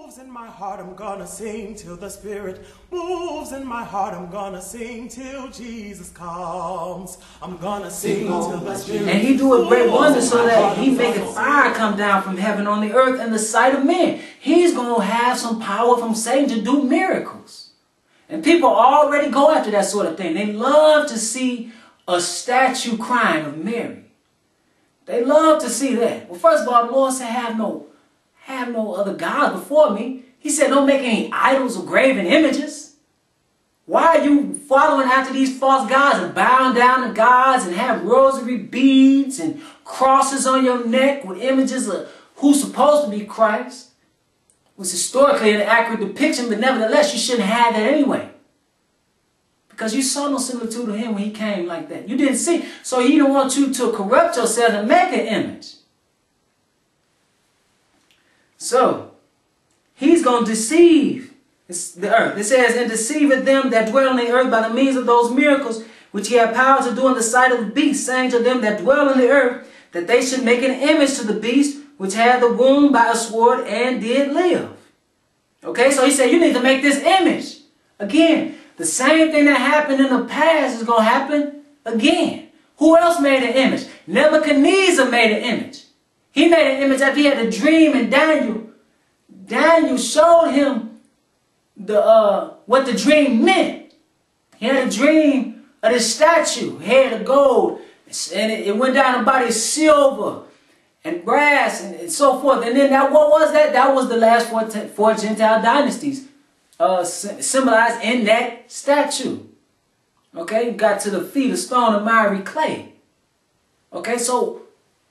In my heart, I'm gonna sing till the Spirit moves in my heart. I'm gonna sing till Jesus comes. I'm gonna sing till the Spirit. And he do a great wonder so that he make a fire come down from heaven on the earth in the sight of men. He's gonna have some power from Satan to do miracles. And people already go after that sort of thing. They love to see a statue crying of Mary. They love to see that. Well, first of all, the Lord said, have no other gods before me. He said, don't make any idols or graven images. Why are you following after these false gods and bowing down to gods and have rosary beads and crosses on your neck with images of who's supposed to be Christ? It was historically an accurate depiction, but nevertheless, you shouldn't have that anyway. Because you saw no similitude of him when he came like that. You didn't see. So he didn't want you to corrupt yourself and make an image. So, he's going to deceive the earth. It says, and deceiveth them that dwell on the earth by the means of those miracles which he had power to do in the sight of the beast, saying to them that dwell on the earth that they should make an image to the beast which had the wound by a sword and did live. Okay, so he said, you need to make this image. Again, the same thing that happened in the past is going to happen again. Who else made an image? Nebuchadnezzar made an image. He made an image after he had a dream, and Daniel showed him what the dream meant. He had a dream of this statue, head of gold, and it went down about his silver and brass and so forth. And then what was that? That was the last four Gentile dynasties symbolized in that statue. Okay, got to the feet of stone and miry clay. Okay, so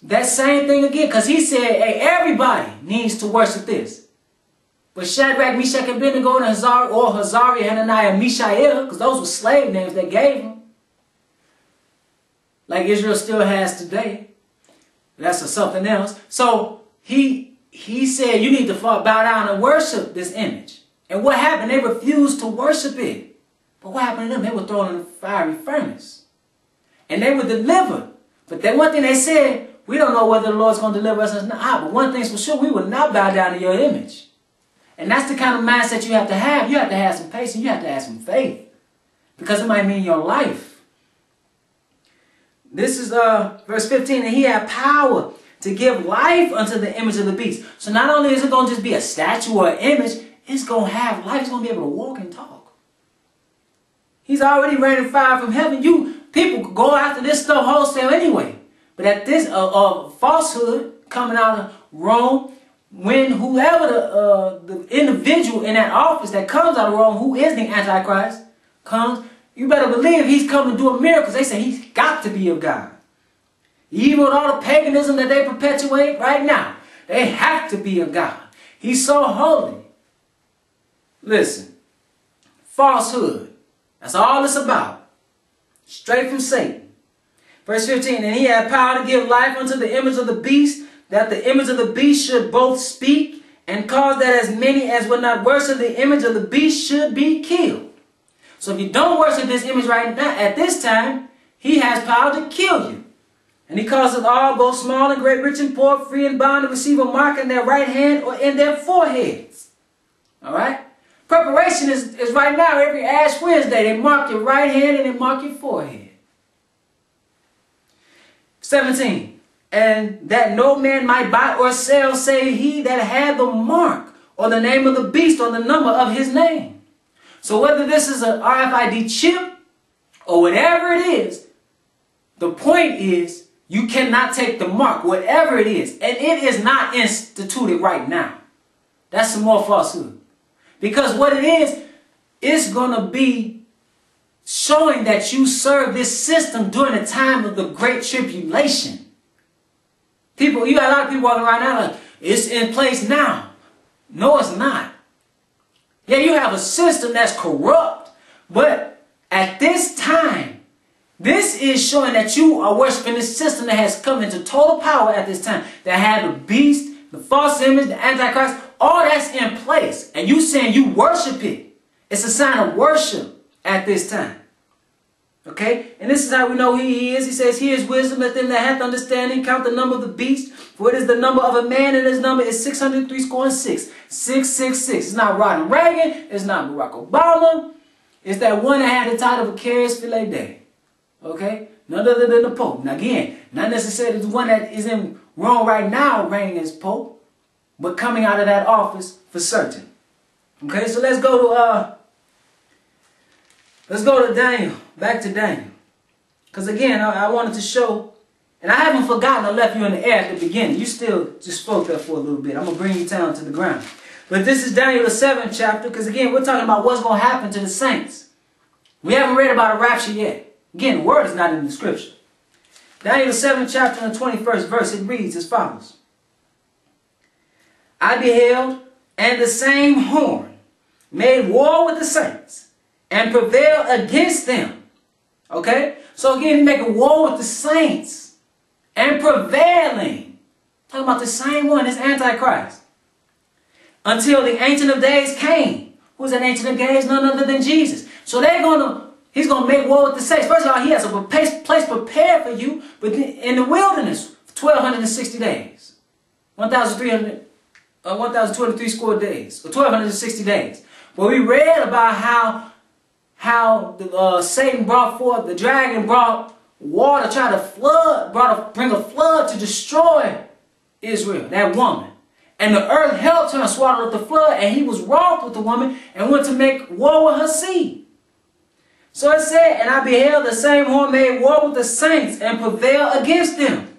that same thing again, because he said, hey, everybody needs to worship this. But Shadrach, Meshach, and Abednego, and Azariah, Hananiah, Mishael, because those were slave names they gave him, like Israel still has today. That's something else. So he said, you need to bow down and worship this image. And what happened? They refused to worship it. But what happened to them? They were thrown in a fiery furnace. And they were delivered. But then one thing they said, we don't know whether the Lord's going to deliver us or not. But one thing's for sure, we will not bow down to your image. And that's the kind of mindset you have to have. You have to have some patience. You have to have some faith. Because it might mean your life. This is verse 15. And he had power to give life unto the image of the beast. So not only is it going to just be a statue or an image, it's going to have life. It's going to be able to walk and talk. He's already raining fire from heaven. People go after this stuff wholesale anyway. But at this falsehood coming out of Rome, when whoever the individual in that office that comes out of Rome, who is the Antichrist, comes, you better believe he's coming to do a miracle. They say he's got to be of God. Even with all the paganism that they perpetuate right now, they have to be of God. He's so holy. Listen, falsehood. That's all it's about. Straight from Satan. Verse 15, and he had power to give life unto the image of the beast, that the image of the beast should both speak, and cause that as many as would not worship the image of the beast should be killed. So if you don't worship this image right now, at this time, he has power to kill you. And he causes all, both small and great, rich and poor, free and bond, to receive a mark in their right hand or in their foreheads. All right? Preparation is right now. Every Ash Wednesday, they mark your right hand and they mark your forehead. 17. And that no man might buy or sell, save he that had the mark or the name of the beast or the number of his name. So whether this is an RFID chip or whatever it is, the point is you cannot take the mark, whatever it is. And it is not instituted right now. That's some more falsehood. Because what it is, it's going to be showing that you serve this system during the time of the Great Tribulation. People, you got a lot of people walking around now like, it's in place now. No, it's not. Yeah, you have a system that's corrupt, but at this time, this is showing that you are worshiping this system that has come into total power at this time. That had the beast, the false image, the Antichrist, all that's in place. And you saying you worship it. It's a sign of worship at this time. Okay? And this is how we know he is. He says, "Here is wisdom, let them that hath understanding count the number of the beast. For it is the number of a man, and his number is 636. 666. It's not Ronald Reagan. It's not Barack Obama. It's that one that had the title of Carius Filii Dei. Okay? None other than the Pope. Now again, not necessarily the one that is in Rome right now reigning as Pope, but coming out of that office for certain. Okay, so let's go to Daniel. Back to Daniel. Because again, I wanted to show, and I haven't forgotten I left you in the air at the beginning. You still just float there for a little bit. I'm going to bring you down to the ground. But this is Daniel the 7th chapter, because again, we're talking about what's going to happen to the saints. We haven't read about a rapture yet. Again, the word is not in the scripture. Daniel the 7th chapter and the 21st verse, it reads as follows. "I beheld, and the same horn made war with the saints, and prevailed against them." Okay? So again, he's making war with the saints, and prevailing. Talking about the same one, this Antichrist. "Until the Ancient of Days came." Who's that Ancient of Days? None other than Jesus. So he's going to make war with the saints. First of all, he has a place prepared for you, but in the wilderness, 1,260 days. 1,203 score days, or 1,260 days. But we read about how Satan brought forth, the dragon brought water, tried to bring a flood to destroy Israel, that woman. And the earth helped her and swallowed up the flood, and he was wroth with the woman and went to make war with her seed. So it said, "And I beheld the same horn made war with the saints and prevailed against them,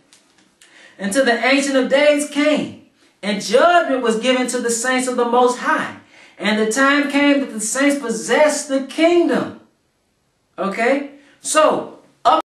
until the Ancient of Days came. And judgment was given to the saints of the Most High. And the time came that the saints possessed the kingdom." Okay? So,